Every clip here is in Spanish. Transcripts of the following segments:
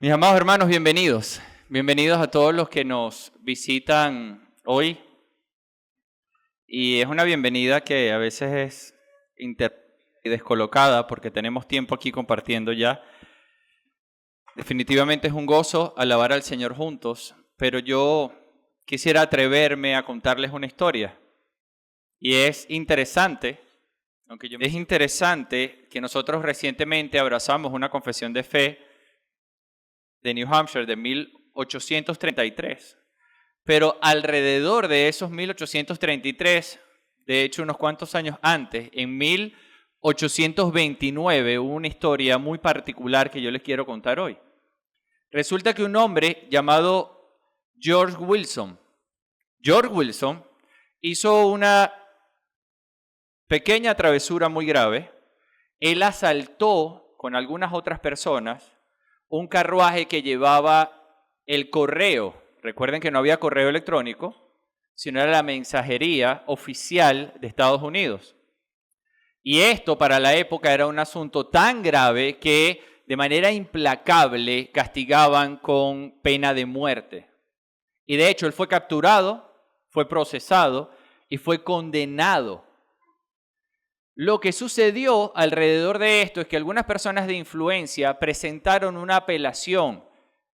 Mis amados hermanos, bienvenidos. Bienvenidos a todos los que nos visitan hoy. Y es una bienvenida que a veces es y descolocada porque tenemos tiempo aquí compartiendo ya. Definitivamente es un gozo alabar al Señor juntos, pero yo quisiera atreverme a contarles una historia. Y es interesante que nosotros recientemente abrazamos una confesión de fe de New Hampshire de 1833. Pero alrededor de esos 1833, de hecho unos cuantos años antes, en 1829, hubo una historia muy particular que yo les quiero contar hoy. Resulta que un hombre llamado George Wilson hizo una pequeña travesura muy grave. Él asaltó con algunas otras personas un carruaje que llevaba el correo. Recuerden que no había correo electrónico, sino era la mensajería oficial de Estados Unidos. Y esto para la época era un asunto tan grave que de manera implacable castigaban con pena de muerte. Y de hecho él fue capturado, fue procesado y fue condenado. Lo que sucedió alrededor de esto es que algunas personas de influencia presentaron una apelación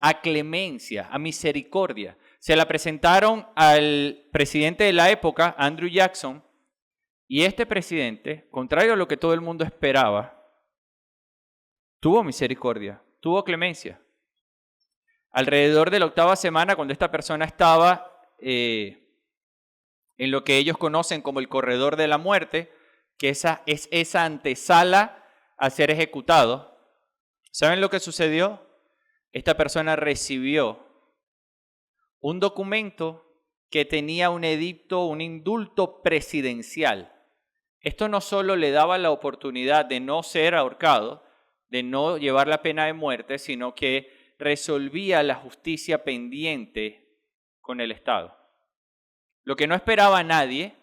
a clemencia, a misericordia. Se la presentaron al presidente de la época, Andrew Jackson, y este presidente, contrario a lo que todo el mundo esperaba, tuvo misericordia, tuvo clemencia. Alrededor de la 8ª semana, cuando esta persona estaba en lo que ellos conocen como el corredor de la muerte, que es esa antesala a ser ejecutado, ¿saben lo que sucedió? Esta persona recibió un documento que tenía un edicto, un indulto presidencial. Esto no solo le daba la oportunidad de no ser ahorcado, de no llevar la pena de muerte, sino que resolvía la justicia pendiente con el Estado. Lo que no esperaba nadie,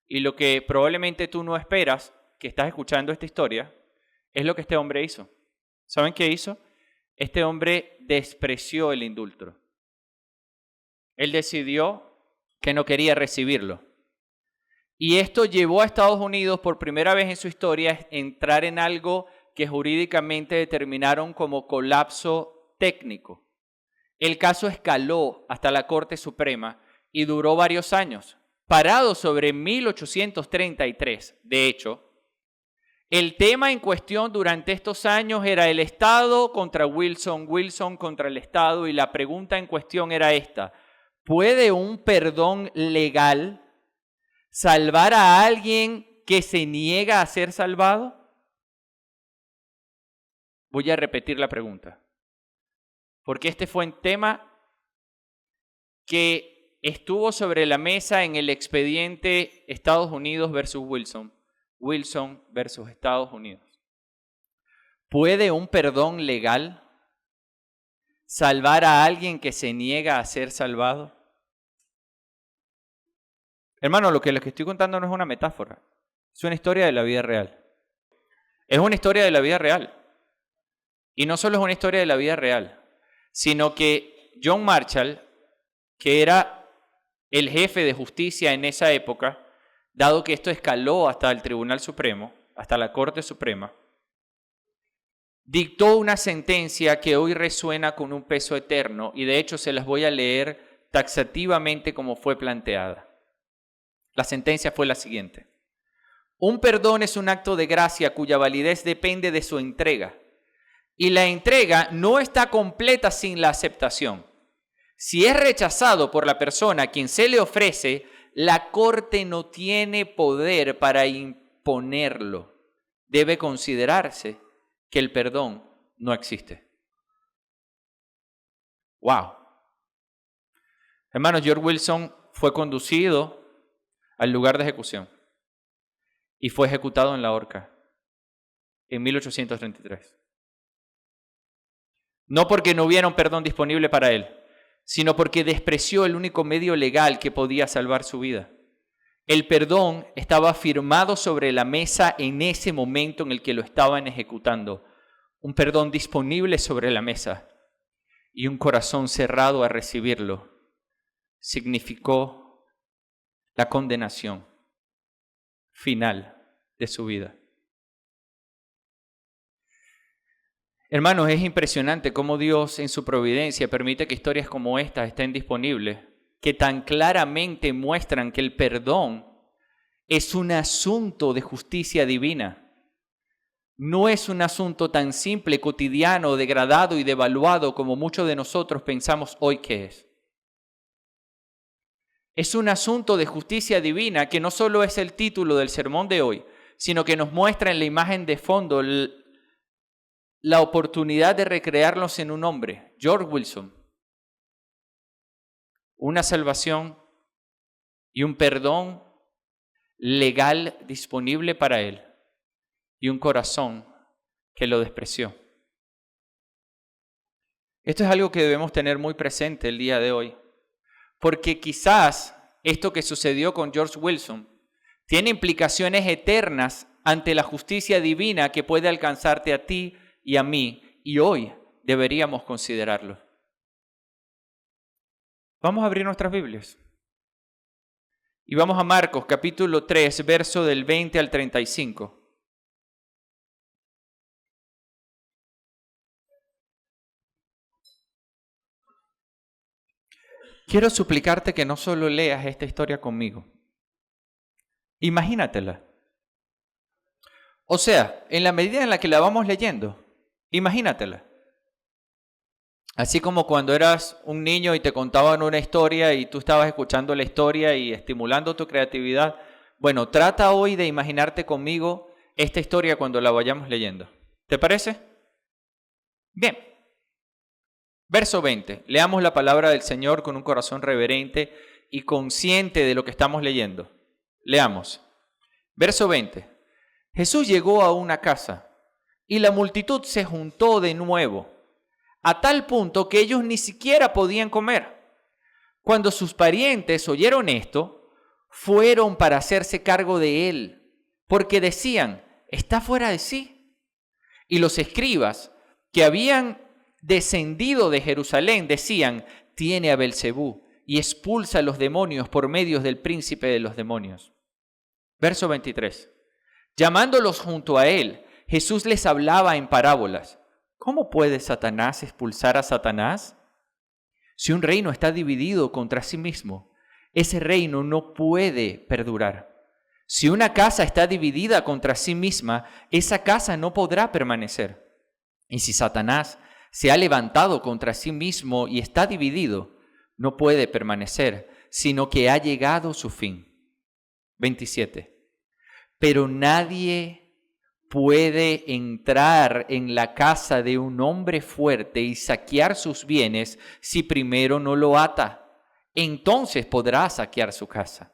y lo que probablemente tú no esperas, que estás escuchando esta historia, es lo que este hombre hizo. ¿Saben qué hizo? Este hombre despreció el indulto. Él decidió que no quería recibirlo. Y esto llevó a Estados Unidos por primera vez en su historia a entrar en algo que jurídicamente determinaron como colapso técnico. El caso escaló hasta la Corte Suprema y duró varios años. Parado sobre 1833, de hecho, el tema en cuestión durante estos años era el Estado contra Wilson, Wilson contra el Estado, y la pregunta en cuestión era esta: ¿puede un perdón legal salvar a alguien que se niega a ser salvado? Voy a repetir la pregunta, porque este fue un tema que estuvo sobre la mesa en el expediente Estados Unidos versus Wilson, Wilson versus Estados Unidos. ¿Puede un perdón legal salvar a alguien que se niega a ser salvado? Hermano, lo que les estoy contando no es una metáfora, es una historia de la vida real. Es una historia de la vida real. Y no solo es una historia de la vida real, sino que John Marshall, que era el jefe de justicia en esa época, dado que esto escaló hasta el Tribunal Supremo, hasta la Corte Suprema, dictó una sentencia que hoy resuena con un peso eterno, y de hecho se las voy a leer taxativamente como fue planteada. La sentencia fue la siguiente: un perdón es un acto de gracia cuya validez depende de su entrega, y la entrega no está completa sin la aceptación. Si es rechazado por la persona a quien se le ofrece, la Corte no tiene poder para imponerlo. Debe considerarse que el perdón no existe. ¡Wow! Hermanos, George Wilson fue conducido al lugar de ejecución y fue ejecutado en la horca en 1833. No porque no hubiera un perdón disponible para él, sino porque despreció el único medio legal que podía salvar su vida. El perdón estaba firmado sobre la mesa en ese momento en el que lo estaban ejecutando. Un perdón disponible sobre la mesa. y un corazón cerrado a recibirlo significó la condenación final de su vida. Hermanos, es impresionante cómo Dios en su providencia permite que historias como estas estén disponibles, que tan claramente muestran que el perdón es un asunto de justicia divina. No es un asunto tan simple, cotidiano, degradado y devaluado como muchos de nosotros pensamos hoy que es. Es un asunto de justicia divina que no solo es el título del sermón de hoy, sino que nos muestra en la imagen de fondo la oportunidad de recrearnos en un hombre, George Wilson. Una salvación y un perdón legal disponible para él y un corazón que lo despreció. Esto es algo que debemos tener muy presente el día de hoy, porque quizás esto que sucedió con George Wilson tiene implicaciones eternas ante la justicia divina que puede alcanzarte a ti y a mí, y hoy deberíamos considerarlo. Vamos a abrir nuestras Biblias. Y vamos a Marcos capítulo 3, verso del 20 al 35. Quiero suplicarte que no solo leas esta historia conmigo. Imagínatela. O sea, en la medida en la que la vamos leyendo, imagínatela. Así como cuando eras un niño y te contaban una historia y tú estabas escuchando la historia y estimulando tu creatividad. Bueno, trata hoy de imaginarte conmigo esta historia cuando la vayamos leyendo. ¿Te parece? Bien. Verso 20. Leamos la palabra del Señor con un corazón reverente y consciente de lo que estamos leyendo. Leamos. Verso 20. Jesús llegó a una casa y la multitud se juntó de nuevo, a tal punto que ellos ni siquiera podían comer. Cuando sus parientes oyeron esto, fueron para hacerse cargo de él, porque decían, está fuera de sí. Y los escribas que habían descendido de Jerusalén decían, tiene a Belcebú y expulsa a los demonios por medio del príncipe de los demonios. Verso 23. Llamándolos junto a él, Jesús les hablaba en parábolas. ¿Cómo puede Satanás expulsar a Satanás? Si un reino está dividido contra sí mismo, ese reino no puede perdurar. Si una casa está dividida contra sí misma, esa casa no podrá permanecer. Y si Satanás se ha levantado contra sí mismo y está dividido, no puede permanecer, sino que ha llegado su fin. 27. Pero nadie puede entrar en la casa de un hombre fuerte y saquear sus bienes si primero no lo ata. Entonces podrá saquear su casa.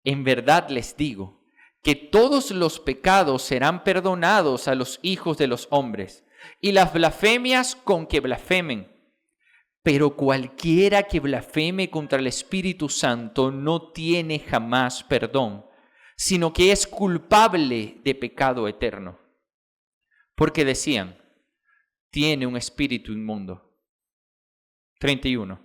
En verdad les digo que todos los pecados serán perdonados a los hijos de los hombres y las blasfemias con que blasfemen. Pero cualquiera que blasfeme contra el Espíritu Santo no tiene jamás perdón, sino que es culpable de pecado eterno. Porque decían, tiene un espíritu inmundo. 31.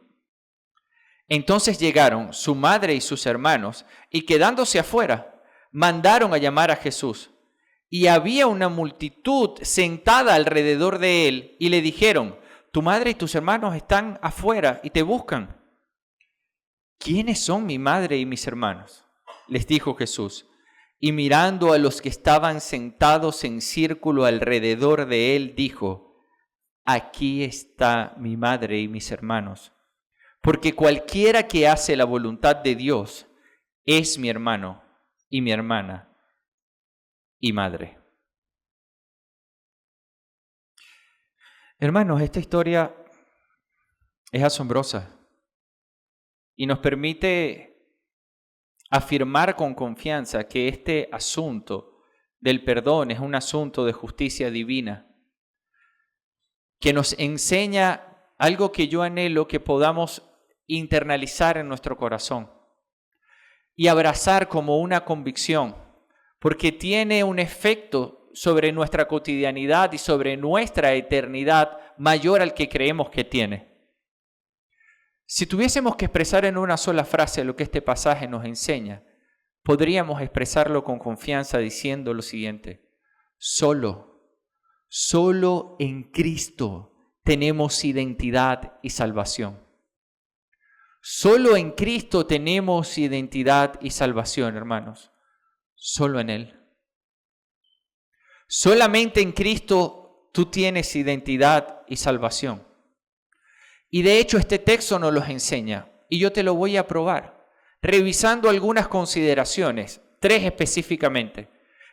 Entonces llegaron su madre y sus hermanos, y quedándose afuera, mandaron a llamar a Jesús. Y había una multitud sentada alrededor de él, y le dijeron, tu madre y tus hermanos están afuera y te buscan. ¿Quiénes son mi madre y mis hermanos?, les dijo Jesús, y mirando a los que estaban sentados en círculo alrededor de él, dijo, aquí está mi madre y mis hermanos, porque cualquiera que hace la voluntad de Dios es mi hermano y mi hermana y madre. Hermanos, esta historia es asombrosa y nos permite afirmar con confianza que este asunto del perdón es un asunto de justicia divina, que nos enseña algo que yo anhelo que podamos internalizar en nuestro corazón y abrazar como una convicción, porque tiene un efecto sobre nuestra cotidianidad y sobre nuestra eternidad mayor al que creemos que tiene. Si tuviésemos que expresar en una sola frase lo que este pasaje nos enseña, podríamos expresarlo con confianza diciendo lo siguiente: solo en Cristo tenemos identidad y salvación. Solo en Cristo tenemos identidad y salvación, hermanos. Solo en Él. Solamente en Cristo tú tienes identidad y salvación. Y de hecho este texto nos los enseña. Y yo te lo voy a probar, revisando algunas consideraciones, 3 específicamente.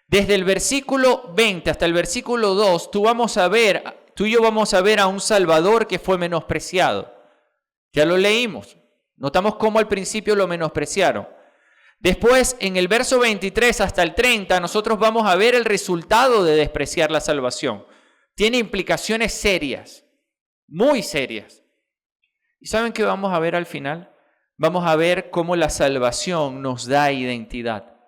Desde el versículo 20 hasta el versículo 2, tú y yo vamos a ver a un Salvador que fue menospreciado. Ya lo leímos. Notamos cómo al principio lo menospreciaron. Después, en el verso 23 hasta el 30, nosotros vamos a ver el resultado de despreciar la salvación. Tiene implicaciones serias, muy serias. ¿Y saben qué vamos a ver al final? Vamos a ver cómo la salvación nos da identidad.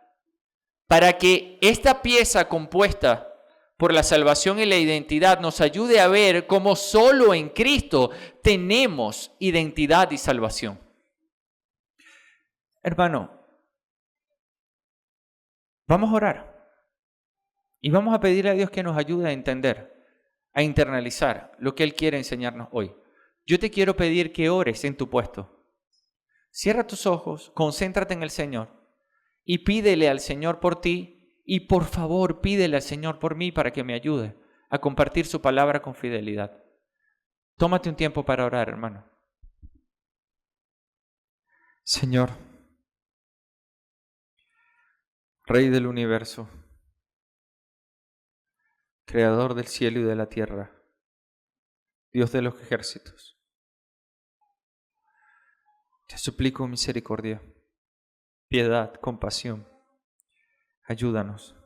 Para que esta pieza compuesta por la salvación y la identidad nos ayude a ver cómo solo en Cristo tenemos identidad y salvación. Hermano, vamos a orar y vamos a pedirle a Dios que nos ayude a entender, a internalizar lo que Él quiere enseñarnos hoy. Yo te quiero pedir que ores en tu puesto. Cierra tus ojos, concéntrate en el Señor y pídele al Señor por ti y por favor pídele al Señor por mí para que me ayude a compartir su palabra con fidelidad. Tómate un tiempo para orar, hermano. Señor, Rey del universo, Creador del cielo y de la tierra, Dios de los ejércitos, te suplico misericordia, piedad, compasión. Ayúdanos.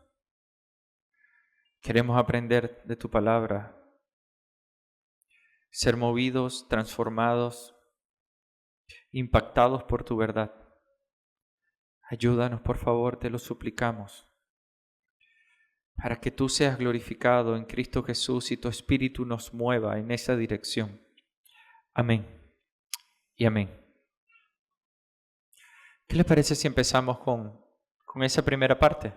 Queremos aprender de tu palabra, ser movidos, transformados, impactados por tu verdad. Ayúdanos, por favor, te lo suplicamos, para que tú seas glorificado en Cristo Jesús y tu Espíritu nos mueva en esa dirección. Amén y amén. ¿Qué les parece si empezamos con esa primera parte?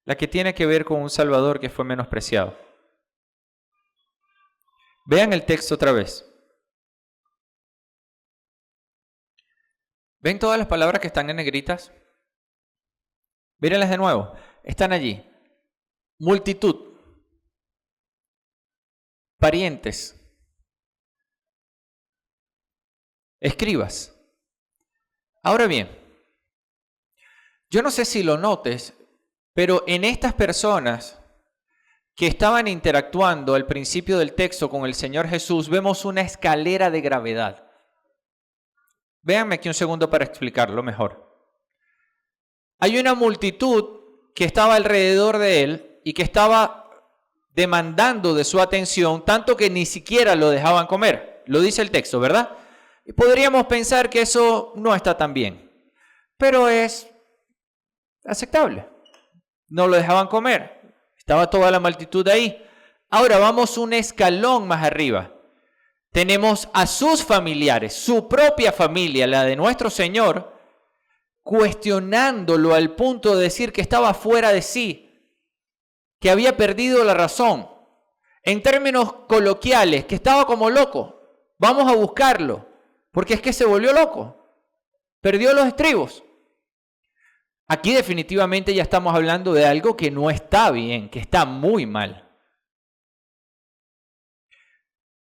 La que tiene que ver con un Salvador que fue menospreciado. Vean el texto otra vez. ¿Ven todas las palabras que están en negritas? Mírenlas de nuevo. Están allí. Multitud. Parientes. Escribas. Ahora bien, yo no sé si lo notes, pero en estas personas que estaban interactuando al principio del texto con el Señor Jesús, vemos una escalera de gravedad. Véanme aquí un segundo para explicarlo mejor. Hay una multitud que estaba alrededor de él y que estaba demandando de su atención, tanto que ni siquiera lo dejaban comer. Lo dice el texto, ¿verdad? Y podríamos pensar que eso no está tan bien, pero es aceptable. No lo dejaban comer. Estaba toda la multitud ahí. Ahora vamos un escalón más arriba. Tenemos a sus familiares, su propia familia, la de nuestro Señor, cuestionándolo al punto de decir que estaba fuera de sí, que había perdido la razón. En términos coloquiales, que estaba como loco. Vamos a buscarlo, porque es que se volvió loco. Perdió los estribos. Aquí definitivamente ya estamos hablando de algo que no está bien, que está muy mal.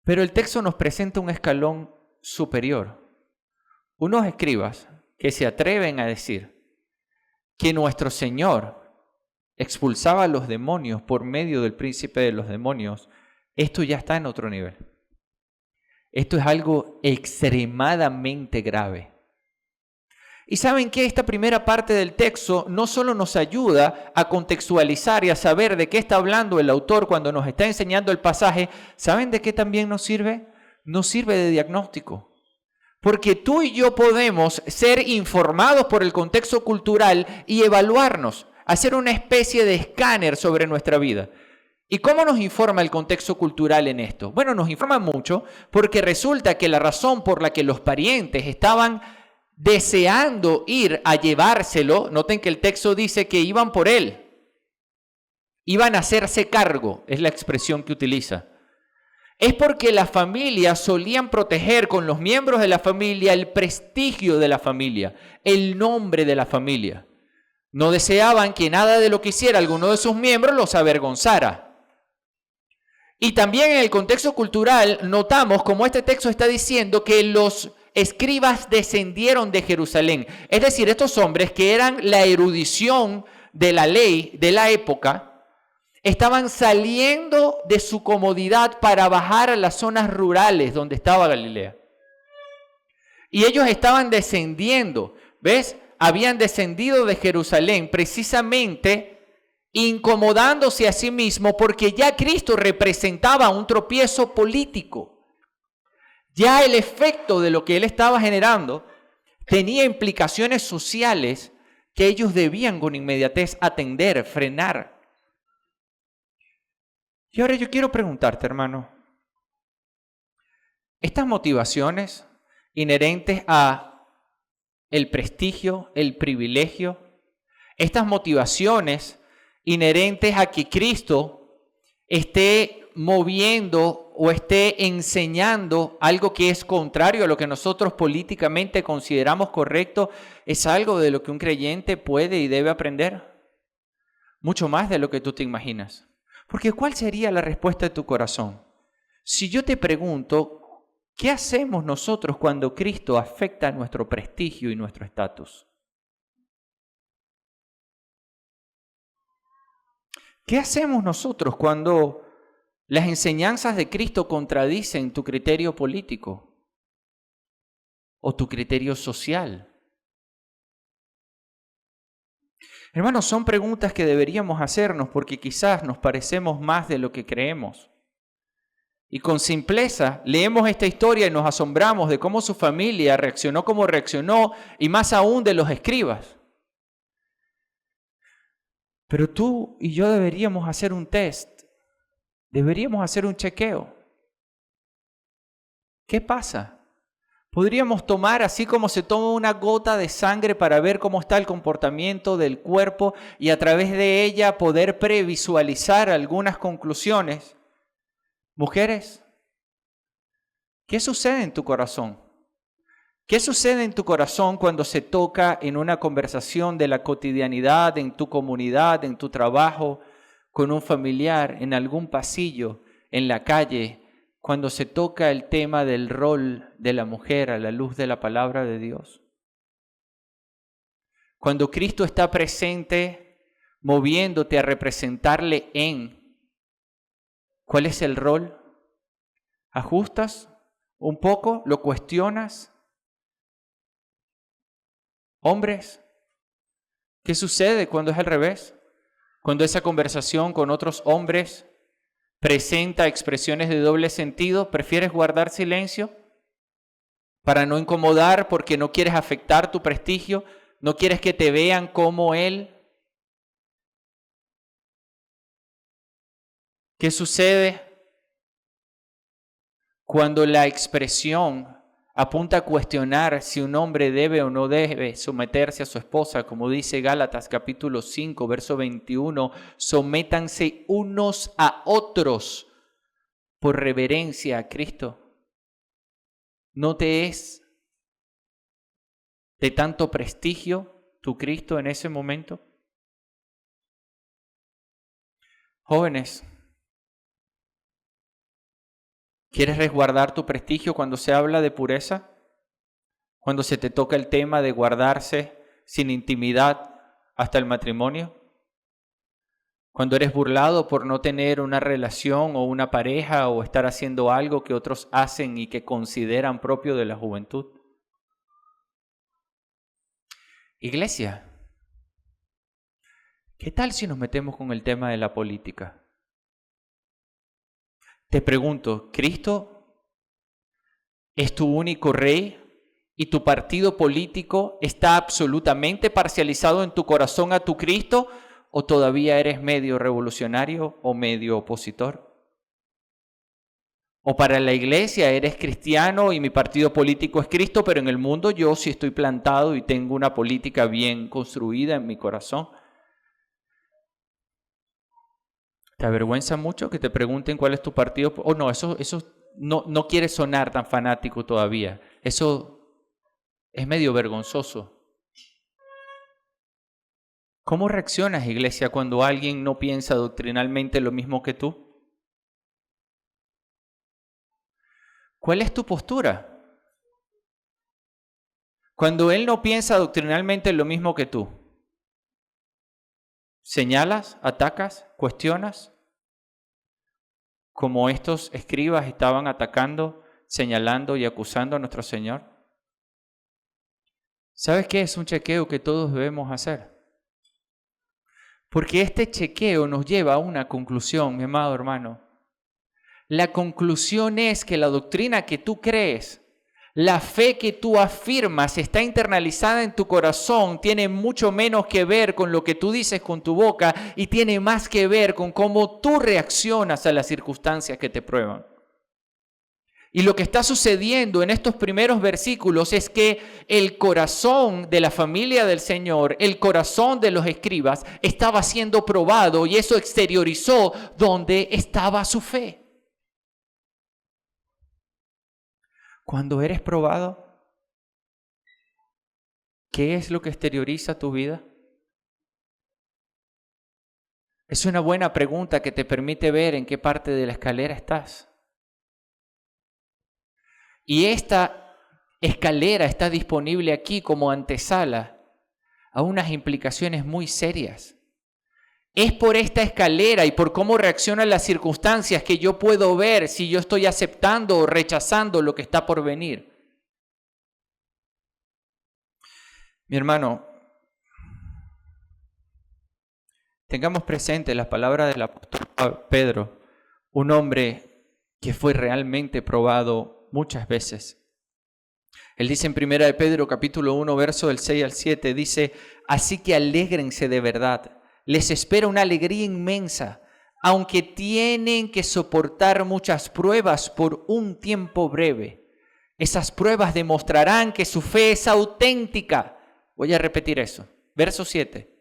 Pero el texto nos presenta un escalón superior. Unos escribas que se atreven a decir que nuestro Señor expulsaba a los demonios por medio del príncipe de los demonios. Esto ya está en otro nivel. Esto es algo extremadamente grave. Y saben que esta primera parte del texto no solo nos ayuda a contextualizar y a saber de qué está hablando el autor cuando nos está enseñando el pasaje, ¿saben de qué también nos sirve? Nos sirve de diagnóstico. Porque tú y yo podemos ser informados por el contexto cultural y evaluarnos. hacer una especie de escáner sobre nuestra vida. ¿Y cómo nos informa el contexto cultural en esto? Bueno, nos informa mucho porque resulta que la razón por la que los parientes estaban deseando ir a llevárselo, noten que el texto dice que iban por él, iban a hacerse cargo, es la expresión que utiliza. Es porque las familias solían proteger con los miembros de la familia el prestigio de la familia, el nombre de la familia. No deseaban que nada de lo que hiciera alguno de sus miembros los avergonzara. Y también en el contexto cultural notamos como este texto está diciendo que los escribas descendieron de Jerusalén. Es decir, estos hombres que eran la erudición de la ley de la época, estaban saliendo de su comodidad para bajar a las zonas rurales donde estaba Galilea. Y ellos estaban descendiendo, ¿ves? Habían descendido de Jerusalén precisamente incomodándose a sí mismo porque ya Cristo representaba un tropiezo político. Ya el efecto de lo que él estaba generando tenía implicaciones sociales que ellos debían con inmediatez atender, frenar. Y ahora yo quiero preguntarte, hermano, estas motivaciones inherentes a el prestigio, el privilegio, estas motivaciones inherentes a que Cristo esté moviendo o esté enseñando algo que es contrario a lo que nosotros políticamente consideramos correcto, es algo de lo que un creyente puede y debe aprender, mucho más de lo que tú te imaginas. Porque ¿cuál sería la respuesta de tu corazón? Si yo te pregunto, ¿qué hacemos nosotros cuando Cristo afecta nuestro prestigio y nuestro estatus? ¿Qué hacemos nosotros cuando las enseñanzas de Cristo contradicen tu criterio político o tu criterio social? Hermanos, son preguntas que deberíamos hacernos porque quizás nos parecemos más de lo que creemos. Y con simpleza leemos esta historia y nos asombramos de cómo su familia reaccionó como reaccionó y más aún de los escribas. Pero tú y yo deberíamos hacer un test, deberíamos hacer un chequeo. ¿Qué pasa? Podríamos tomar así como se toma una gota de sangre para ver cómo está el comportamiento del cuerpo y a través de ella poder previsualizar algunas conclusiones. Mujeres, ¿qué sucede en tu corazón? ¿Qué sucede en tu corazón cuando se toca en una conversación de la cotidianidad, en tu comunidad, en tu trabajo, con un familiar, en algún pasillo, en la calle, cuando se toca el tema del rol de la mujer a la luz de la palabra de Dios? Cuando Cristo está presente, moviéndote a representarle ¿cuál es el rol? ¿Ajustas un poco? ¿Lo cuestionas? Hombres, ¿qué sucede cuando es al revés? Cuando esa conversación con otros hombres presenta expresiones de doble sentido, ¿prefieres guardar silencio para no incomodar porque no quieres afectar tu prestigio? ¿No quieres que te vean como él? ¿Qué sucede cuando la expresión apunta a cuestionar si un hombre debe o no debe someterse a su esposa? Como dice Gálatas capítulo 5, verso 21, sométanse unos a otros por reverencia a Cristo. ¿No te es de tanto prestigio tu Cristo en ese momento? Jóvenes, ¿quieres resguardar tu prestigio cuando se habla de pureza? Cuando se te toca el tema de guardarse sin intimidad hasta el matrimonio. Cuando eres burlado por no tener una relación o una pareja o estar haciendo algo que otros hacen y que consideran propio de la juventud. Iglesia, ¿qué tal si nos metemos con el tema de la política? Te pregunto, ¿Cristo es tu único rey y tu partido político está absolutamente parcializado en tu corazón a tu Cristo? ¿O todavía eres medio revolucionario o medio opositor? ¿O para la iglesia eres cristiano y mi partido político es Cristo, pero en el mundo yo sí estoy plantado y tengo una política bien construida en mi corazón? ¿Te avergüenza mucho que te pregunten cuál es tu partido? O no, eso no quiere sonar tan fanático todavía. Eso es medio vergonzoso. ¿Cómo reaccionas, iglesia, cuando alguien no piensa doctrinalmente lo mismo que tú? ¿Cuál es tu postura? Cuando él no piensa doctrinalmente lo mismo que tú, ¿señalas, atacas, cuestionas? Como estos escribas estaban atacando, señalando y acusando a nuestro Señor. ¿Sabes qué? Es un chequeo que todos debemos hacer. Porque este chequeo nos lleva a una conclusión, mi amado hermano. La conclusión es que la doctrina que tú crees, la fe que tú afirmas, está internalizada en tu corazón, tiene mucho menos que ver con lo que tú dices con tu boca y tiene más que ver con cómo tú reaccionas a las circunstancias que te prueban. Y lo que está sucediendo en estos primeros versículos es que el corazón de la familia del Señor, el corazón de los escribas, estaba siendo probado y eso exteriorizó donde estaba su fe. Cuando eres probado, ¿qué es lo que exterioriza tu vida? Es una buena pregunta que te permite ver en qué parte de la escalera estás. Y esta escalera está disponible aquí como antesala a unas implicaciones muy serias. Es por esta escalera y por cómo reaccionan las circunstancias que yo puedo ver si yo estoy aceptando o rechazando lo que está por venir. Mi hermano, tengamos presente las palabras del apóstol Pedro, un hombre que fue realmente probado muchas veces. Él dice en 1 de Pedro capítulo 1, verso del 6 al 7, dice, así que alégrense de verdad, les espera una alegría inmensa, aunque tienen que soportar muchas pruebas por un tiempo breve. Esas pruebas demostrarán que su fe es auténtica. Voy a repetir eso. Verso 7.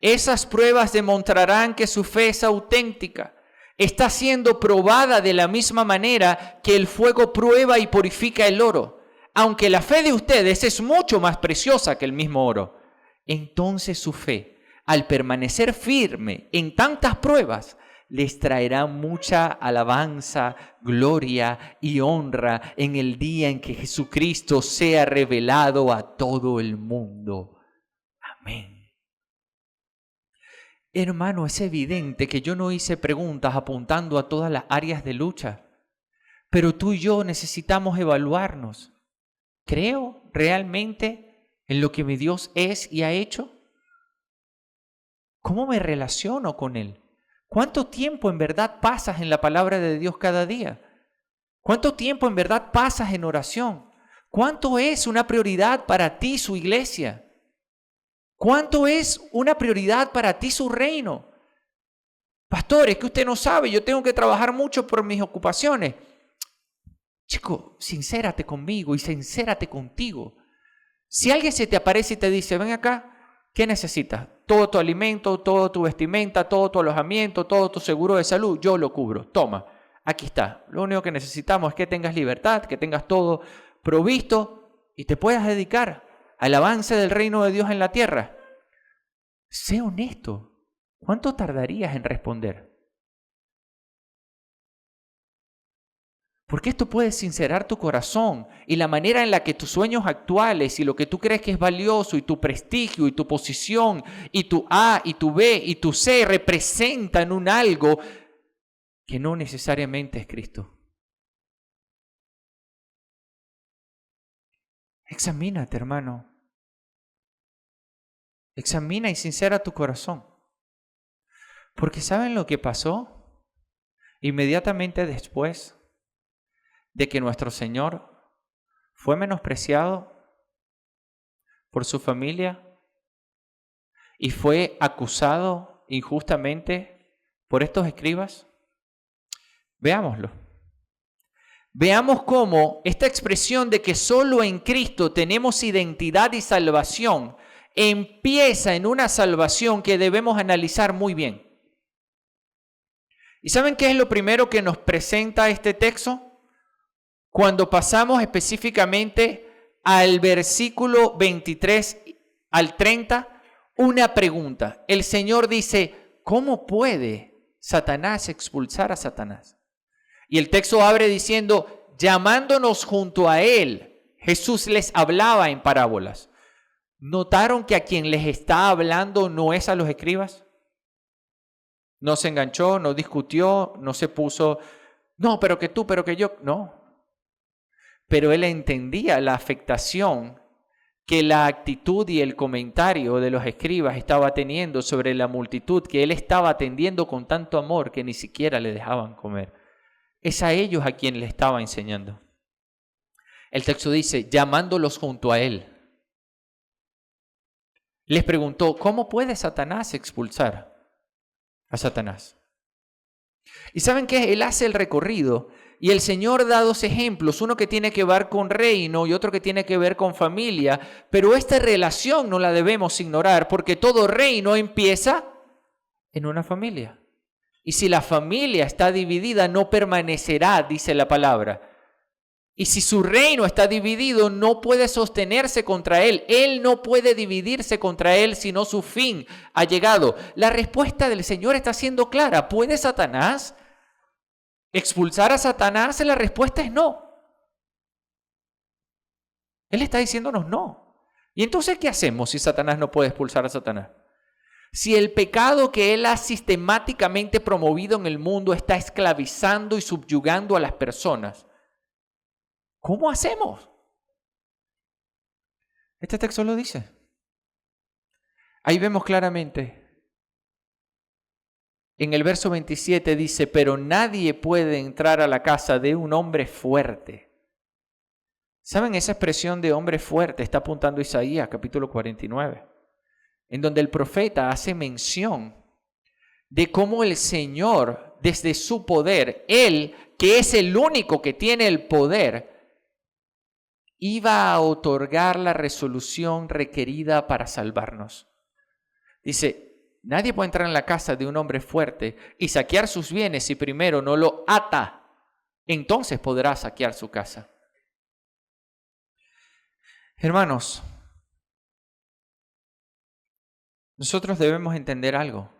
Esas pruebas demostrarán que su fe es auténtica. Está siendo probada de la misma manera que el fuego prueba y purifica el oro. Aunque la fe de ustedes es mucho más preciosa que el mismo oro. Entonces su fe, al permanecer firme en tantas pruebas, les traerá mucha alabanza, gloria y honra en el día en que Jesucristo sea revelado a todo el mundo. Amén. Hermano, es evidente que yo no hice preguntas apuntando a todas las áreas de lucha, pero tú y yo necesitamos evaluarnos. ¿Creo realmente en lo que mi Dios es y ha hecho? ¿Cómo me relaciono con Él? ¿Cuánto tiempo en verdad pasas en la palabra de Dios cada día? ¿Cuánto tiempo en verdad pasas en oración? ¿Cuánto es una prioridad para ti su iglesia? ¿Cuánto es una prioridad para ti su reino? Pastor, es que usted no sabe, yo tengo que trabajar mucho por mis ocupaciones. Chico, sincérate conmigo y sincérate contigo. Si alguien se te aparece y te dice, ven acá, ¿qué necesitas? Todo tu alimento, todo tu vestimenta, todo tu alojamiento, todo tu seguro de salud, yo lo cubro. Toma, aquí está. Lo único que necesitamos es que tengas libertad, que tengas todo provisto y te puedas dedicar al avance del reino de Dios en la tierra. Sé honesto. ¿Cuánto tardarías en responder? Porque esto puede sincerar tu corazón y la manera en la que tus sueños actuales y lo que tú crees que es valioso y tu prestigio y tu posición y tu A y tu B y tu C representan un algo que no necesariamente es Cristo. Examínate, hermano. Examina y sincera tu corazón. Porque ¿saben lo que pasó? Inmediatamente después de que nuestro Señor fue menospreciado por su familia y fue acusado injustamente por estos escribas? Veámoslo. Veamos cómo esta expresión de que solo en Cristo tenemos identidad y salvación empieza en una salvación que debemos analizar muy bien. ¿Y saben qué es lo primero que nos presenta este texto? Cuando pasamos específicamente al versículo 23 al 30, una pregunta. El Señor dice, ¿cómo puede Satanás expulsar a Satanás? Y el texto abre diciendo, llamándonos junto a Él, Jesús les hablaba en parábolas. ¿Notaron que a quien les está hablando no es a los escribas? No se enganchó, no discutió, no se puso, no, pero que tú, pero que yo, no. Pero él entendía la afectación que la actitud y el comentario de los escribas estaba teniendo sobre la multitud que él estaba atendiendo con tanto amor que ni siquiera le dejaban comer. Es a ellos a quien le estaba enseñando. El texto dice, llamándolos junto a él. Les preguntó, ¿cómo puede Satanás expulsar a Satanás? ¿Y saben qué? Él hace el recorrido y el Señor da dos ejemplos, uno que tiene que ver con reino y otro que tiene que ver con familia, pero esta relación no la debemos ignorar porque todo reino empieza en una familia. Y si la familia está dividida, no permanecerá, dice la palabra. Y si su reino está dividido, no puede sostenerse contra él. Él no puede dividirse contra él, sino su fin ha llegado. La respuesta del Señor está siendo clara. ¿Puede Satanás expulsar a Satanás? La respuesta es no. Él está diciéndonos no. ¿Y entonces qué hacemos si Satanás no puede expulsar a Satanás? Si el pecado que él ha sistemáticamente promovido en el mundo está esclavizando y subyugando a las personas, ¿cómo hacemos? Este texto lo dice. Ahí vemos claramente. En el verso 27 dice, pero nadie puede entrar a la casa de un hombre fuerte. ¿Saben? Esa expresión de hombre fuerte está apuntando a Isaías, capítulo 49, en donde el profeta hace mención de cómo el Señor, desde su poder, Él, que es el único que tiene el poder, iba a otorgar la resolución requerida para salvarnos. Dice, nadie puede entrar en la casa de un hombre fuerte y saquear sus bienes si primero no lo ata. Entonces podrá saquear su casa. Hermanos, nosotros debemos entender algo.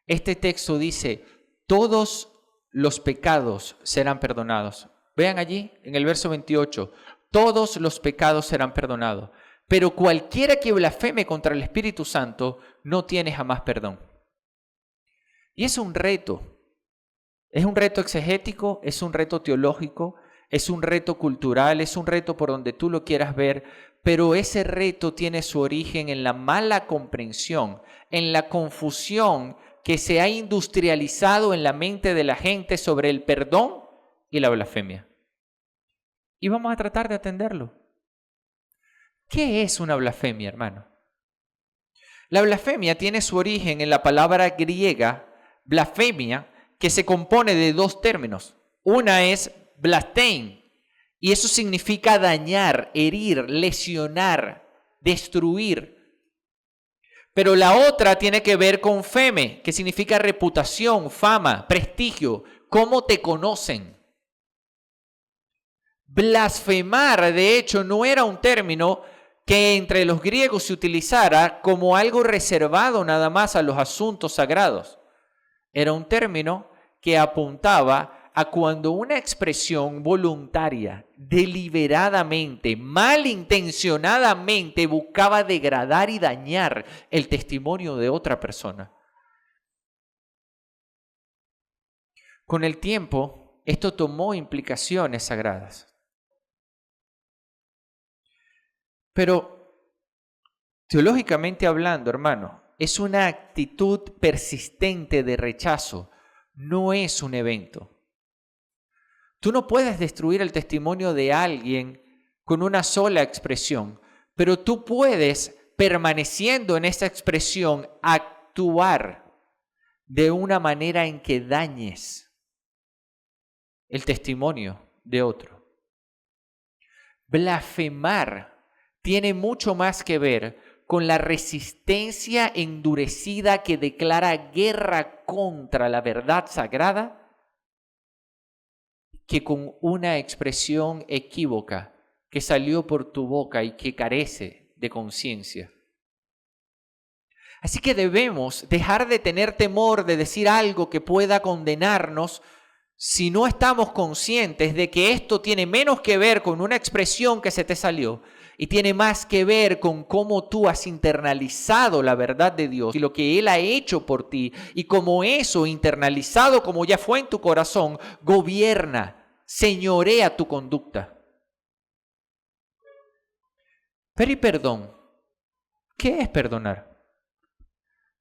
Este texto dice, todos los pecados serán perdonados. Vean allí en el verso 28, todos los pecados serán perdonados, pero cualquiera que blasfeme contra el Espíritu Santo no tiene jamás perdón. Y es un reto exegético, es un reto teológico, es un reto cultural, es un reto por donde tú lo quieras ver, pero ese reto tiene su origen en la mala comprensión, en la confusión que se ha industrializado en la mente de la gente sobre el perdón y la blasfemia. Y vamos a tratar de atenderlo. ¿Qué es una blasfemia, hermano? La blasfemia tiene su origen en la palabra griega blasfemia, que se compone de dos términos. Una es blastein, y eso significa dañar, herir, lesionar, destruir. Pero la otra tiene que ver con feme, que significa reputación, fama, prestigio, cómo te conocen. Blasfemar, de hecho, no era un término que entre los griegos se utilizara como algo reservado nada más a los asuntos sagrados. Era un término que apuntaba a cuando una expresión voluntaria, deliberadamente, malintencionadamente buscaba degradar y dañar el testimonio de otra persona. Con el tiempo, esto tomó implicaciones sagradas. Pero, teológicamente hablando, hermano, es una actitud persistente de rechazo, no es un evento. Tú no puedes destruir el testimonio de alguien con una sola expresión, pero tú puedes permaneciendo en esa expresión, actuar de una manera en que dañes el testimonio de otro. Blasfemar tiene mucho más que ver con la resistencia endurecida que declara guerra contra la verdad sagrada que con una expresión equívoca que salió por tu boca y que carece de conciencia. Así que debemos dejar de tener temor de decir algo que pueda condenarnos si no estamos conscientes de que esto tiene menos que ver con una expresión que se te salió y tiene más que ver con cómo tú has internalizado la verdad de Dios y lo que Él ha hecho por ti y cómo eso internalizado, como ya fue en tu corazón, gobierna, señorea tu conducta. Pero ¿y perdón? ¿Qué es perdonar?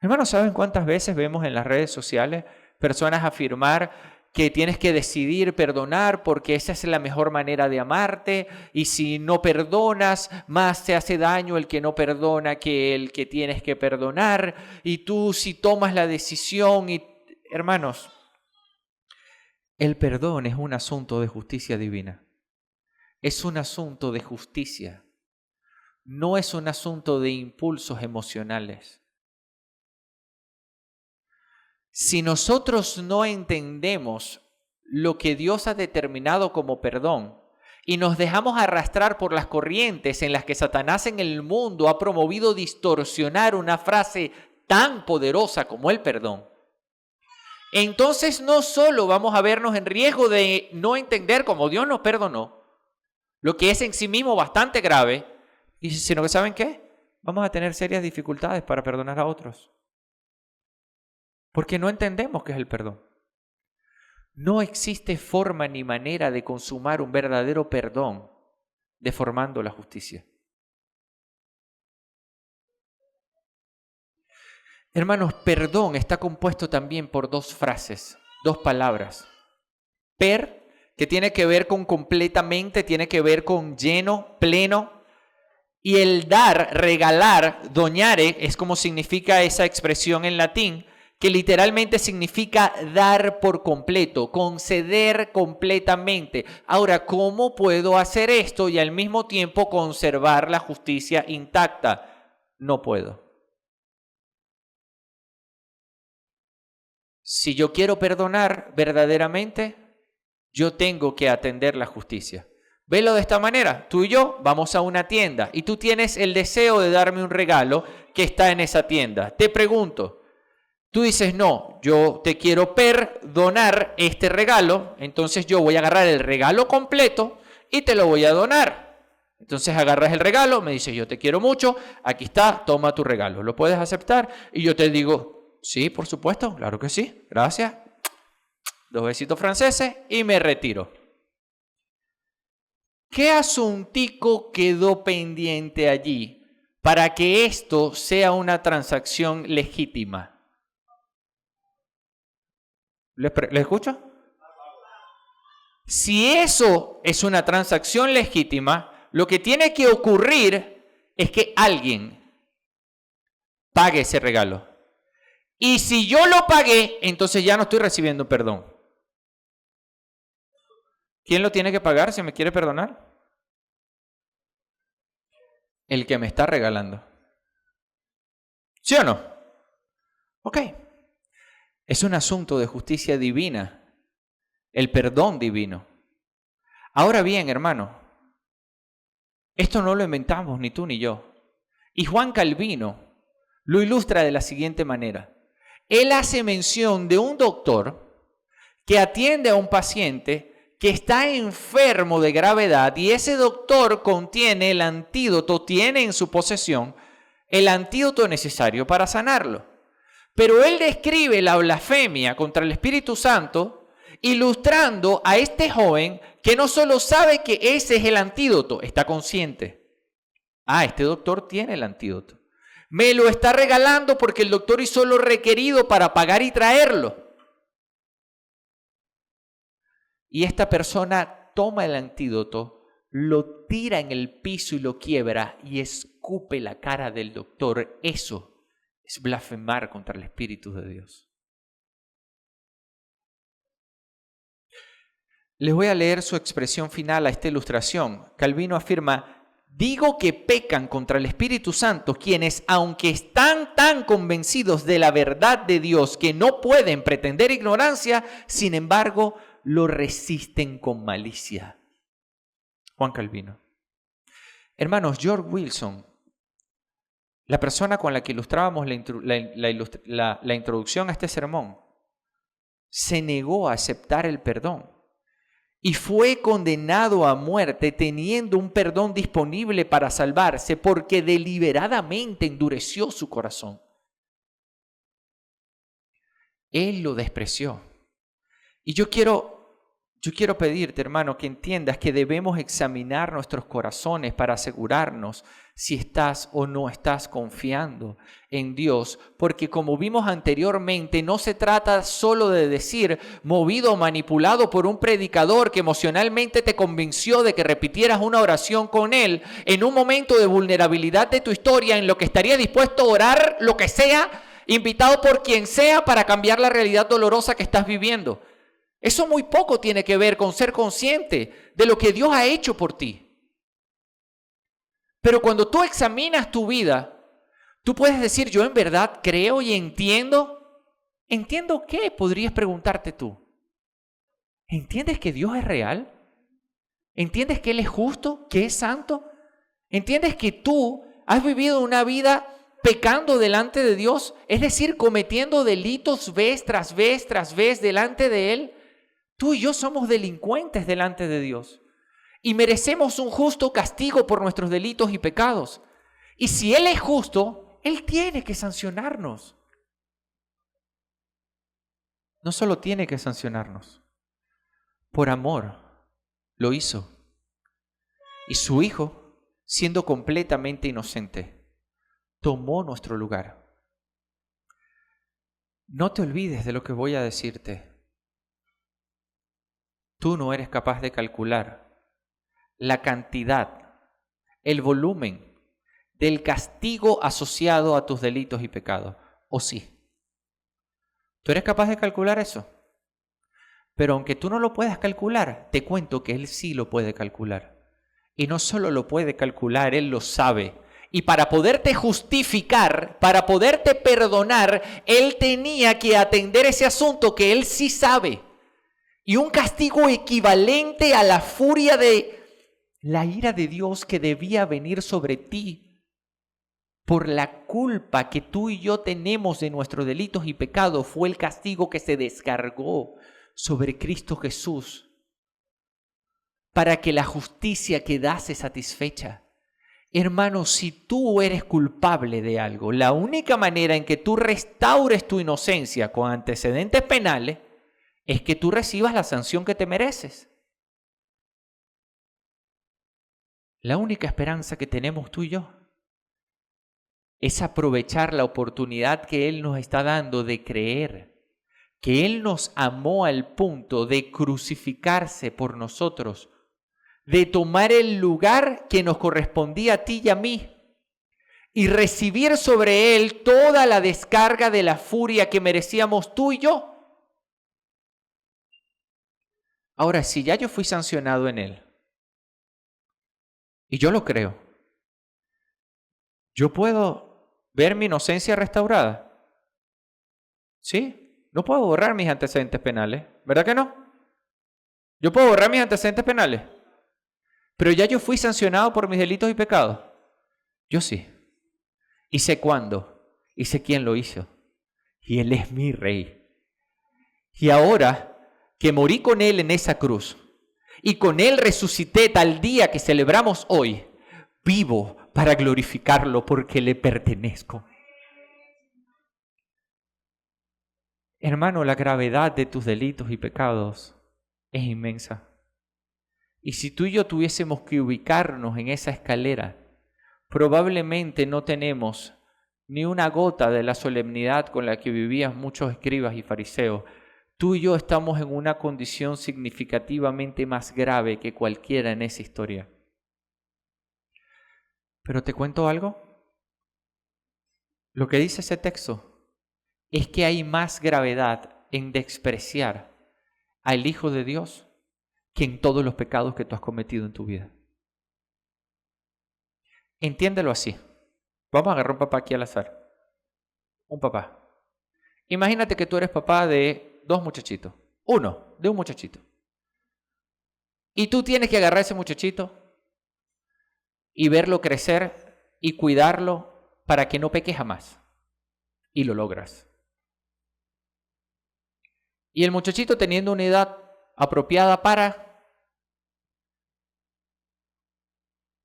Hermanos, ¿saben cuántas veces vemos en las redes sociales personas afirmar que tienes que decidir perdonar porque esa es la mejor manera de amarte y si no perdonas, más te hace daño el que no perdona que el que tienes que perdonar y tú si tomas la decisión y... Hermanos, el perdón es un asunto de justicia divina. Es un asunto de justicia. No es un asunto de impulsos emocionales. Si nosotros no entendemos lo que Dios ha determinado como perdón y nos dejamos arrastrar por las corrientes en las que Satanás en el mundo ha promovido distorsionar una frase tan poderosa como el perdón, entonces no solo vamos a vernos en riesgo de no entender cómo Dios nos perdonó, lo que es en sí mismo bastante grave, sino que ¿saben qué? Vamos a tener serias dificultades para perdonar a otros. Porque no entendemos qué es el perdón. No existe forma ni manera de consumar un verdadero perdón deformando la justicia. Hermanos, perdón está compuesto también por dos frases, dos palabras. Per, que tiene que ver con completamente, tiene que ver con lleno, pleno. Y el dar, regalar, doñare, es como significa esa expresión en latín, que literalmente significa dar por completo, conceder completamente. Ahora, ¿cómo puedo hacer esto y al mismo tiempo conservar la justicia intacta? No puedo. Si yo quiero perdonar verdaderamente, yo tengo que atender la justicia. Velo de esta manera, tú y yo vamos a una tienda y tú tienes el deseo de darme un regalo que está en esa tienda. Te pregunto, tú dices, no, yo te quiero perdonar este regalo, entonces yo voy a agarrar el regalo completo y te lo voy a donar. Entonces agarras el regalo, me dices, yo te quiero mucho, aquí está, toma tu regalo, ¿lo puedes aceptar? Y yo te digo, sí, por supuesto, claro que sí, gracias. 2 besitos franceses y me retiro. ¿Qué asuntico quedó pendiente allí para que esto sea una transacción legítima? ¿Le escucho? Si eso es una transacción legítima, lo que tiene que ocurrir es que alguien pague ese regalo. Y si yo lo pagué, entonces ya no estoy recibiendo perdón. ¿Quién lo tiene que pagar si me quiere perdonar? El que me está regalando. ¿Sí o no? Ok. Es un asunto de justicia divina, el perdón divino. Ahora bien, hermano, esto no lo inventamos ni tú ni yo. Y Juan Calvino lo ilustra de la siguiente manera. Él hace mención de un doctor que atiende a un paciente que está enfermo de gravedad y ese doctor contiene el antídoto, tiene en su posesión el antídoto necesario para sanarlo. Pero él describe la blasfemia contra el Espíritu Santo ilustrando a este joven que no solo sabe que ese es el antídoto, está consciente. Este doctor tiene el antídoto. Me lo está regalando porque el doctor hizo lo requerido para pagar y traerlo. Y esta persona toma el antídoto, lo tira en el piso y lo quiebra y es escupe la cara del doctor, eso es blasfemar contra el Espíritu de Dios. Les voy a leer su expresión final a esta ilustración. Calvino afirma: digo que pecan contra el Espíritu Santo quienes, aunque están tan convencidos de la verdad de Dios que no pueden pretender ignorancia, sin embargo, lo resisten con malicia. Juan Calvino. Hermanos, George Wilson, la persona con la que ilustrábamos la introducción a este sermón, se negó a aceptar el perdón y fue condenado a muerte teniendo un perdón disponible para salvarse porque deliberadamente endureció su corazón. Él lo despreció. Y yo quiero pedirte, hermano, que entiendas que debemos examinar nuestros corazones para asegurarnos si estás o no estás confiando en Dios. Porque como vimos anteriormente, no se trata solo de decir, movido o manipulado por un predicador que emocionalmente te convenció de que repitieras una oración con él en un momento de vulnerabilidad de tu historia en lo que estaría dispuesto a orar lo que sea, invitado por quien sea para cambiar la realidad dolorosa que estás viviendo. Eso muy poco tiene que ver con ser consciente de lo que Dios ha hecho por ti. Pero cuando tú examinas tu vida, tú puedes decir, yo en verdad creo y entiendo. ¿Entiendo qué? Podrías preguntarte tú. ¿Entiendes que Dios es real? ¿Entiendes que Él es justo, que es santo? ¿Entiendes que tú has vivido una vida pecando delante de Dios? Es decir, cometiendo delitos vez tras vez tras vez delante de Él. Tú y yo somos delincuentes delante de Dios y merecemos un justo castigo por nuestros delitos y pecados. Y si Él es justo, Él tiene que sancionarnos. No solo tiene que sancionarnos, por amor lo hizo. Y su Hijo, siendo completamente inocente, tomó nuestro lugar. No te olvides de lo que voy a decirte. Tú no eres capaz de calcular la cantidad, el volumen del castigo asociado a tus delitos y pecados. ¿O sí? ¿Tú eres capaz de calcular eso? Pero aunque tú no lo puedas calcular, te cuento que Él sí lo puede calcular. Y no solo lo puede calcular, Él lo sabe. Y para poderte justificar, para poderte perdonar, Él tenía que atender ese asunto que Él sí sabe. Y un castigo equivalente a la furia de la ira de Dios que debía venir sobre ti por la culpa que tú y yo tenemos de nuestros delitos y pecados fue el castigo que se descargó sobre Cristo Jesús para que la justicia quedase satisfecha. Hermano, si tú eres culpable de algo, la única manera en que tú restaures tu inocencia con antecedentes penales es que tú recibas la sanción que te mereces. La única esperanza que tenemos tú y yo es aprovechar la oportunidad que Él nos está dando de creer, que Él nos amó al punto de crucificarse por nosotros, de tomar el lugar que nos correspondía a ti y a mí y recibir sobre Él toda la descarga de la furia que merecíamos tú y yo. Ahora, si ya yo fui sancionado en Él, y yo lo creo, ¿yo puedo ver mi inocencia restaurada? ¿Sí? No puedo borrar mis antecedentes penales, ¿verdad que no? ¿Yo puedo borrar mis antecedentes penales? Pero ya yo fui sancionado por mis delitos y pecados. Yo sí. Y sé cuándo, y sé quién lo hizo. Y Él es mi Rey. Y ahora que morí con Él en esa cruz y con Él resucité tal día que celebramos hoy, vivo para glorificarlo porque le pertenezco. Hermano, la gravedad de tus delitos y pecados es inmensa. Y si tú y yo tuviésemos que ubicarnos en esa escalera, probablemente no tenemos ni una gota de la solemnidad con la que vivían muchos escribas y fariseos. Tú y yo estamos en una condición significativamente más grave que cualquiera en esa historia. Pero te cuento algo. Lo que dice ese texto es que hay más gravedad en despreciar al Hijo de Dios que en todos los pecados que tú has cometido en tu vida. Entiéndelo así. Vamos a agarrar un papá aquí al azar. Un papá. Imagínate que tú eres papá de 2 muchachitos. De un muchachito. Y tú tienes que agarrar a ese muchachito y verlo crecer y cuidarlo para que no peque jamás. Y lo logras. Y el muchachito teniendo una edad apropiada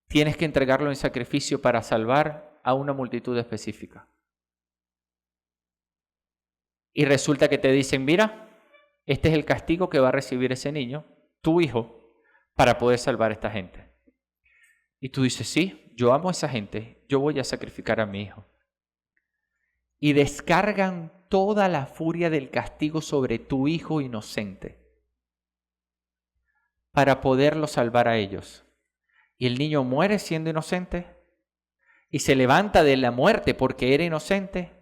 tienes que entregarlo en sacrificio para salvar a una multitud específica. Y resulta que te dicen, mira, este es el castigo que va a recibir ese niño, tu hijo, para poder salvar a esta gente. Y tú dices, sí, yo amo a esa gente, yo voy a sacrificar a mi hijo. Y descargan toda la furia del castigo sobre tu hijo inocente para poderlo salvar a ellos. Y el niño muere siendo inocente y se levanta de la muerte porque era inocente.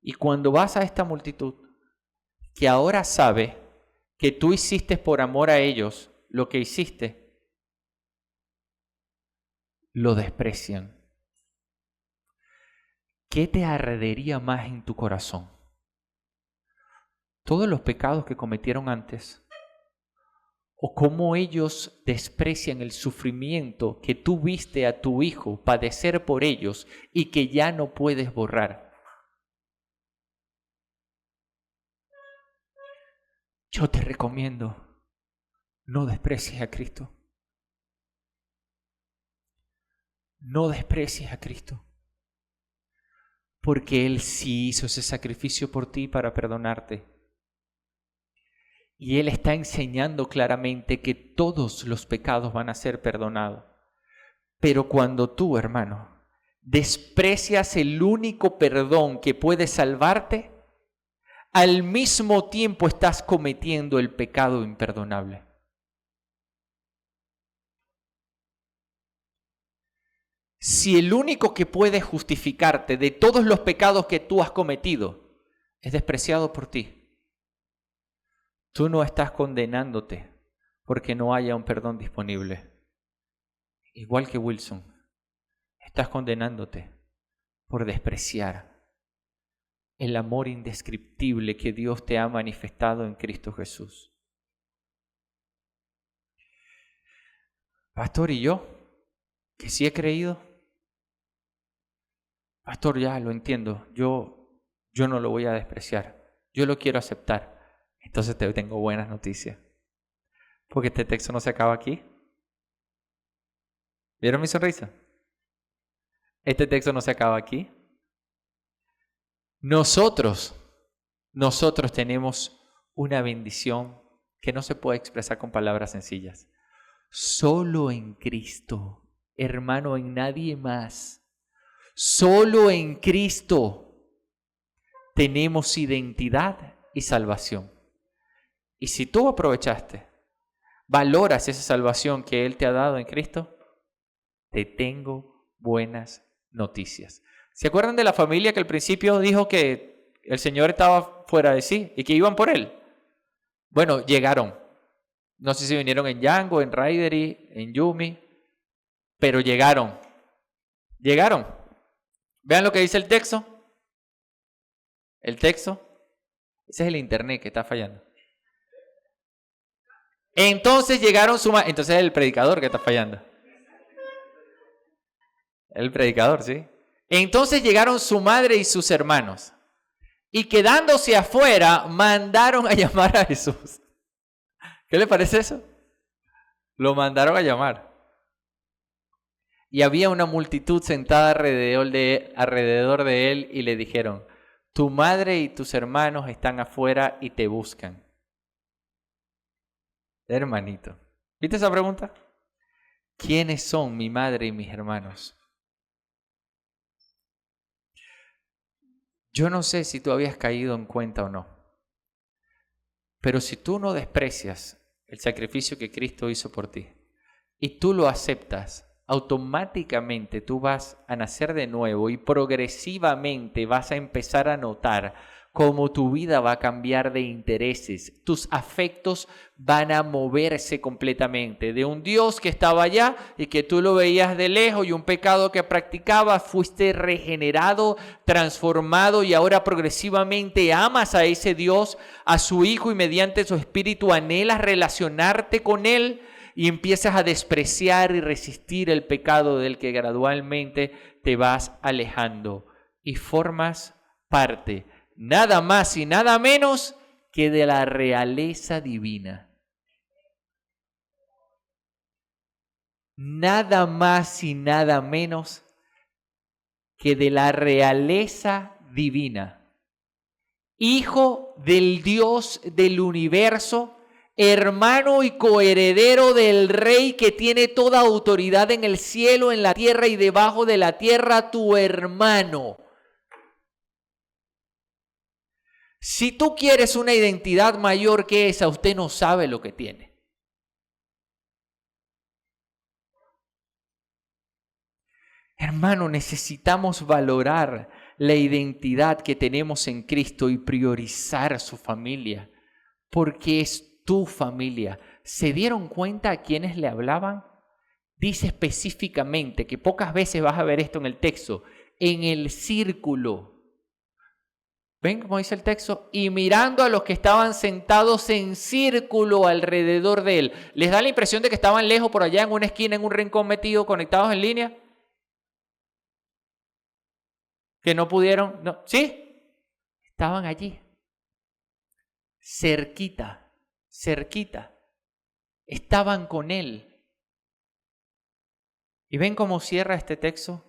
Y cuando vas a esta multitud que ahora sabe que tú hiciste por amor a ellos lo que hiciste, lo desprecian. ¿Qué te ardería más en tu corazón? ¿Todos los pecados que cometieron antes? ¿O cómo ellos desprecian el sufrimiento que tú viste a tu hijo padecer por ellos y que ya no puedes borrar? Yo te recomiendo, no desprecies a Cristo. No desprecies a Cristo. Porque Él sí hizo ese sacrificio por ti para perdonarte. Y Él está enseñando claramente que todos los pecados van a ser perdonados. Pero cuando tú, hermano, desprecias el único perdón que puede salvarte, al mismo tiempo estás cometiendo el pecado imperdonable. Si el único que puede justificarte de todos los pecados que tú has cometido es despreciado por ti, tú no estás condenándote porque no haya un perdón disponible. Igual que Wilson, estás condenándote por despreciar el amor indescriptible que Dios te ha manifestado en Cristo Jesús. Pastor, ¿y yo? ¿Que sí he creído? Pastor, ya lo entiendo, yo no lo voy a despreciar, yo lo quiero aceptar. Entonces te tengo buenas noticias, porque este texto no se acaba aquí. ¿Vieron mi sonrisa? Este texto no se acaba aquí. Nosotros tenemos una bendición que no se puede expresar con palabras sencillas. Solo en Cristo, hermano, en nadie más. Solo en Cristo tenemos identidad y salvación. Y si tú aprovechaste, valoras esa salvación que Él te ha dado en Cristo, te tengo buenas noticias. ¿Se acuerdan de la familia que al principio dijo que el Señor estaba fuera de sí y que iban por Él? Bueno, llegaron. No sé si vinieron en Django, en Raidery, en Yumi, pero llegaron. Llegaron. Vean lo que dice el texto. El texto. Ese es el internet que está fallando. Entonces llegaron entonces es el predicador que está fallando. El predicador, sí. Entonces llegaron su madre y sus hermanos. Y quedándose afuera, mandaron a llamar a Jesús. ¿Qué le parece eso? Lo mandaron a llamar. Y había una multitud sentada alrededor de él y le dijeron, tu madre y tus hermanos están afuera y te buscan. Hermanito, ¿viste esa pregunta? ¿Quiénes son mi madre y mis hermanos? Yo no sé si tú habías caído en cuenta o no, pero si tú no desprecias el sacrificio que Cristo hizo por ti y tú lo aceptas automáticamente tú vas a nacer de nuevo y progresivamente vas a empezar a notar cómo tu vida va a cambiar de intereses. Tus afectos van a moverse completamente. De un Dios que estaba allá y que tú lo veías de lejos y un pecado que practicabas, fuiste regenerado, transformado y ahora progresivamente amas a ese Dios, a su Hijo, y mediante su Espíritu anhelas relacionarte con Él y empiezas a despreciar y resistir el pecado del que gradualmente te vas alejando y formas parte nada más y nada menos que de la realeza divina. Nada más y nada menos que de la realeza divina. Hijo del Dios del universo, hermano y coheredero del Rey que tiene toda autoridad en el cielo, en la tierra y debajo de la tierra, tu hermano. Si tú quieres una identidad mayor que esa, usted no sabe lo que tiene. Hermano, necesitamos valorar la identidad que tenemos en Cristo y priorizar su familia, porque es tu familia. ¿Se dieron cuenta a quienes le hablaban? Dice específicamente, que pocas veces vas a ver esto en el texto, en el círculo. ¿Ven cómo dice el texto? Y mirando a los que estaban sentados en círculo alrededor de él. ¿Les da la impresión de que estaban lejos por allá en una esquina, en un rincón metido, conectados en línea? ¿Que no pudieron? No. ¿Sí? Estaban allí. Cerquita, cerquita. Estaban con él. ¿Y ven cómo cierra este texto?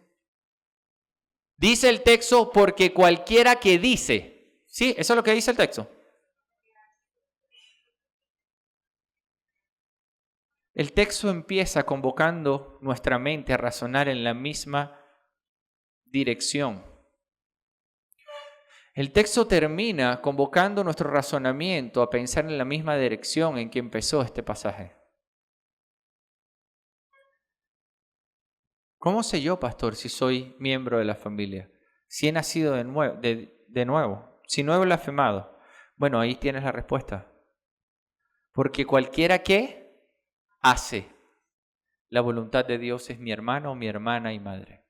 Dice el texto, porque cualquiera que dice, ¿sí? Eso es lo que dice el texto. El texto empieza convocando nuestra mente a razonar en la misma dirección. El texto termina convocando nuestro razonamiento a pensar en la misma dirección en que empezó este pasaje. ¿Cómo sé yo, pastor, si soy miembro de la familia? Si he nacido de nuevo, si no he blasfemado. Bueno, ahí tienes la respuesta. Porque cualquiera que hace la voluntad de Dios es mi hermano, mi hermana y madre.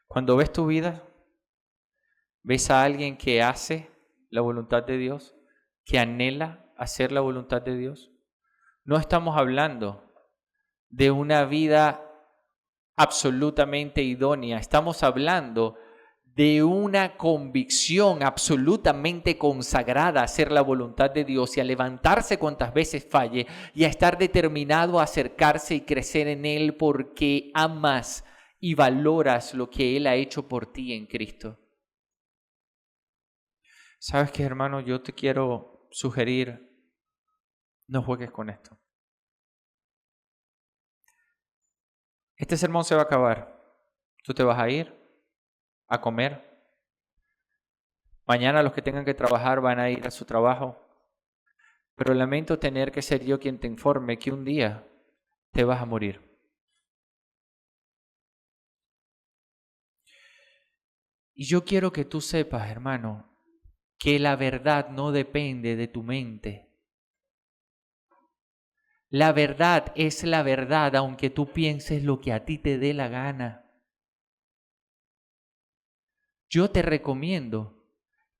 Cuando ves tu vida, ves a alguien que hace la voluntad de Dios, que anhela hacer la voluntad de Dios. No estamos hablando de una vida absolutamente idónea. Estamos hablando de una convicción absolutamente consagrada a hacer la voluntad de Dios y a levantarse cuantas veces falle y a estar determinado a acercarse y crecer en Él porque amas y valoras lo que Él ha hecho por ti en Cristo. ¿Sabes qué, hermano? Yo te quiero sugerir, no juegues con esto. Este sermón se va a acabar. Tú te vas a ir a comer. Mañana los que tengan que trabajar van a ir a su trabajo. Pero lamento tener que ser yo quien te informe que un día te vas a morir. Y yo quiero que tú sepas, hermano, que la verdad no depende de tu mente. La verdad es la verdad, aunque tú pienses lo que a ti te dé la gana. Yo te recomiendo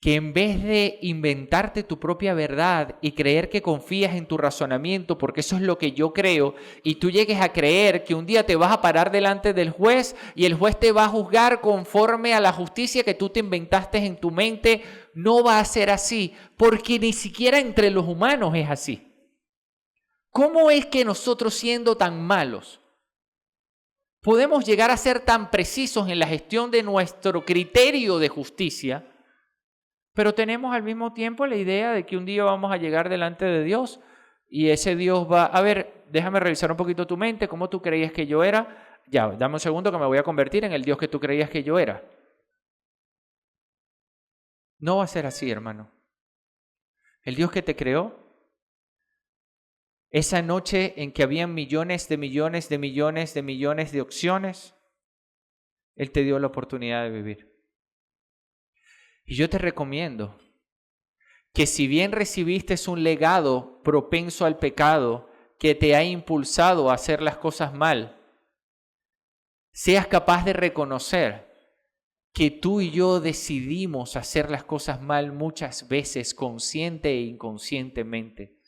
que en vez de inventarte tu propia verdad y creer que confías en tu razonamiento, porque eso es lo que yo creo, y tú llegues a creer que un día te vas a parar delante del juez y el juez te va a juzgar conforme a la justicia que tú te inventaste en tu mente, no va a ser así, porque ni siquiera entre los humanos es así. ¿Cómo es que nosotros, siendo tan malos, podemos llegar a ser tan precisos en la gestión de nuestro criterio de justicia, pero tenemos al mismo tiempo la idea de que un día vamos a llegar delante de Dios y ese Dios va, a ver, déjame revisar un poquito tu mente, cómo tú creías que yo era? Ya, dame un segundo que me voy a convertir en el Dios que tú creías que yo era. No va a ser así, hermano. El Dios que te creó Esa noche en que habían millones de millones de millones de millones de opciones, Él te dio la oportunidad de vivir. Y yo te recomiendo que si bien recibiste un legado propenso al pecado que te ha impulsado a hacer las cosas mal, seas capaz de reconocer que tú y yo decidimos hacer las cosas mal muchas veces, consciente e inconscientemente,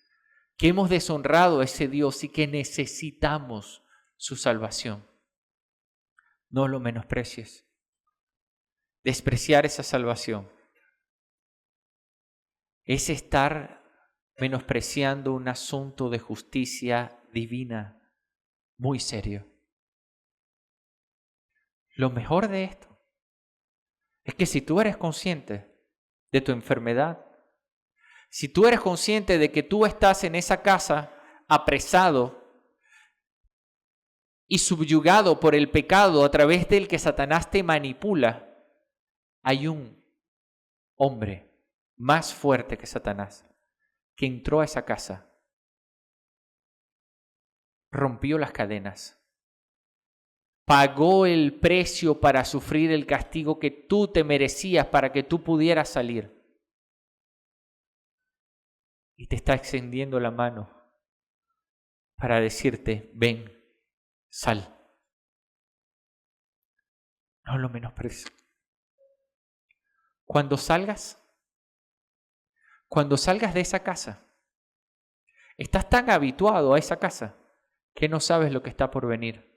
que hemos deshonrado a ese Dios y que necesitamos su salvación. No lo menosprecies. Despreciar esa salvación es estar menospreciando un asunto de justicia divina muy serio. Lo mejor de esto es que si tú eres consciente de tu enfermedad, si tú eres consciente de que tú estás en esa casa apresado y subyugado por el pecado a través del que Satanás te manipula, hay un hombre más fuerte que Satanás que entró a esa casa, rompió las cadenas, pagó el precio para sufrir el castigo que tú te merecías para que tú pudieras salir. Y te está extendiendo la mano para decirte, ven, sal. No lo menosprecies. Cuando salgas de esa casa, estás tan habituado a esa casa que no sabes lo que está por venir.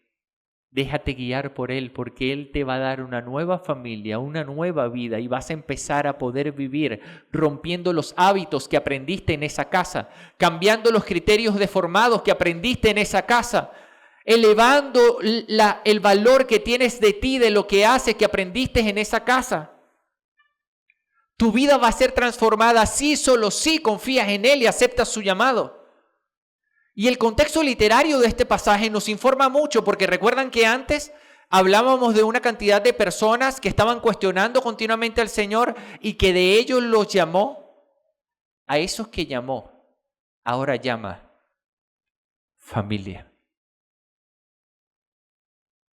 Déjate guiar por Él, porque Él te va a dar una nueva familia, una nueva vida, y vas a empezar a poder vivir rompiendo los hábitos que aprendiste en esa casa, cambiando los criterios deformados que aprendiste en esa casa, elevando el valor que tienes de ti, de lo que haces, que aprendiste en esa casa. Tu vida va a ser transformada si, solo si confías en Él y aceptas su llamado. Y el contexto literario de este pasaje nos informa mucho, porque recuerdan que antes hablábamos de una cantidad de personas que estaban cuestionando continuamente al Señor y que de ellos los llamó. A esos que llamó, ahora llama familia.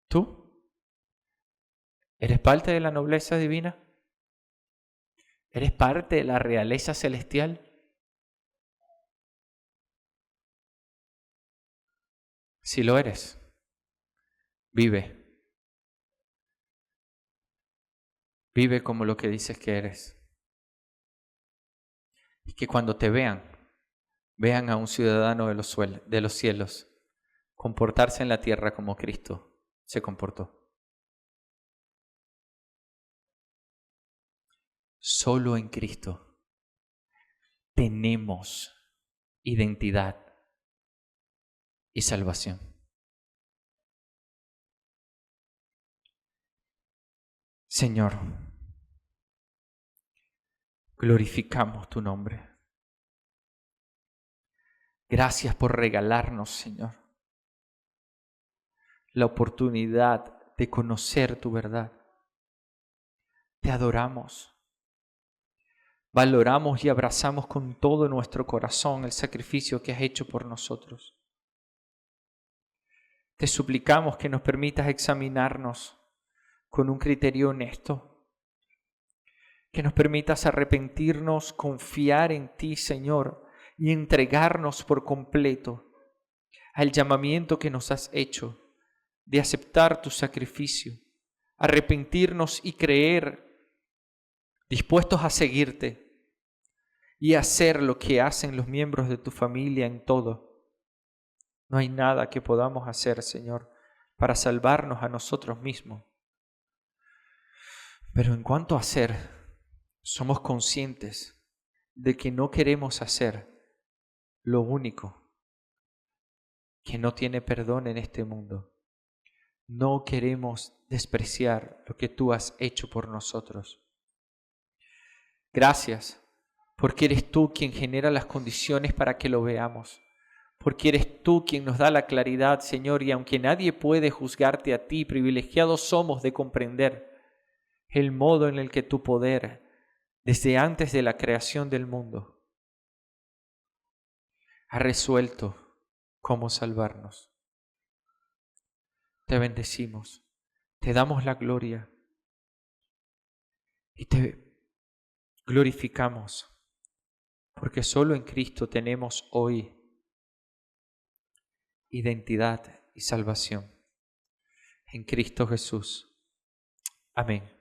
¿Tú eres parte de la nobleza divina? ¿Eres parte de la realeza celestial? Si lo eres, vive. Vive como lo que dices que eres. Y que cuando te vean a un ciudadano de los cielos comportarse en la tierra como Cristo se comportó. Solo en Cristo tenemos identidad y salvación. Señor, glorificamos tu nombre. Gracias por regalarnos, Señor, la oportunidad de conocer tu verdad. Te adoramos. Valoramos y abrazamos con todo nuestro corazón el sacrificio que has hecho por nosotros. Te suplicamos que nos permitas examinarnos con un criterio honesto, que nos permitas arrepentirnos, confiar en ti, Señor, y entregarnos por completo al llamamiento que nos has hecho de aceptar tu sacrificio, arrepentirnos y creer, dispuestos a seguirte y hacer lo que hacen los miembros de tu familia en todo. No hay nada que podamos hacer, Señor, para salvarnos a nosotros mismos. Pero en cuanto a hacer, somos conscientes de que no queremos hacer lo único que no tiene perdón en este mundo. No queremos despreciar lo que tú has hecho por nosotros. Gracias, porque eres tú quien genera las condiciones para que lo veamos. Porque eres tú quien nos da la claridad, Señor, y aunque nadie puede juzgarte a ti, privilegiados somos de comprender el modo en el que tu poder, desde antes de la creación del mundo, ha resuelto cómo salvarnos. Te bendecimos, te damos la gloria y te glorificamos, porque solo en Cristo tenemos hoy identidad y salvación. En Cristo Jesús. Amén.